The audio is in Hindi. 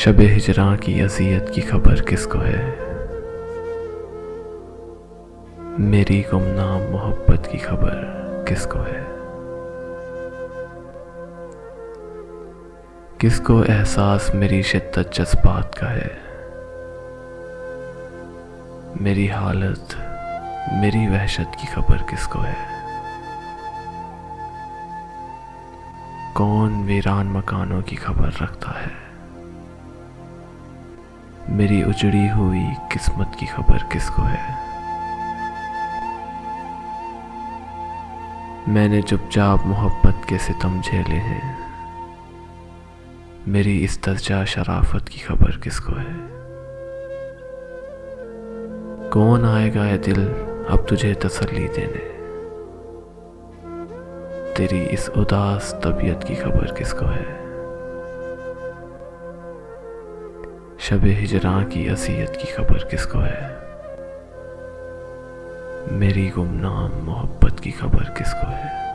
शबे हिजरां की अज़ियत की खबर किसको है। मेरी गुमनाम मोहब्बत की खबर किसको है। किसको एहसास मेरी शिद्दत जज्बात का है। मेरी हालत मेरी वहशत की खबर किसको है। कौन वीरान मकानों की खबर रखता है। मेरी उजड़ी हुई किस्मत की खबर किसको है। मैंने चुपचाप मोहब्बत के सितम झेले हैं। मेरी इस तर्जा शराफत की खबर किसको है। कौन आएगा ए दिल अब तुझे तसल्ली देने। तेरी इस उदास तबीयत की खबर किसको है। शबे हिजरां की अज़ियत की खबर किसको है। मेरी गुमनाम मोहब्बत की खबर किसको है।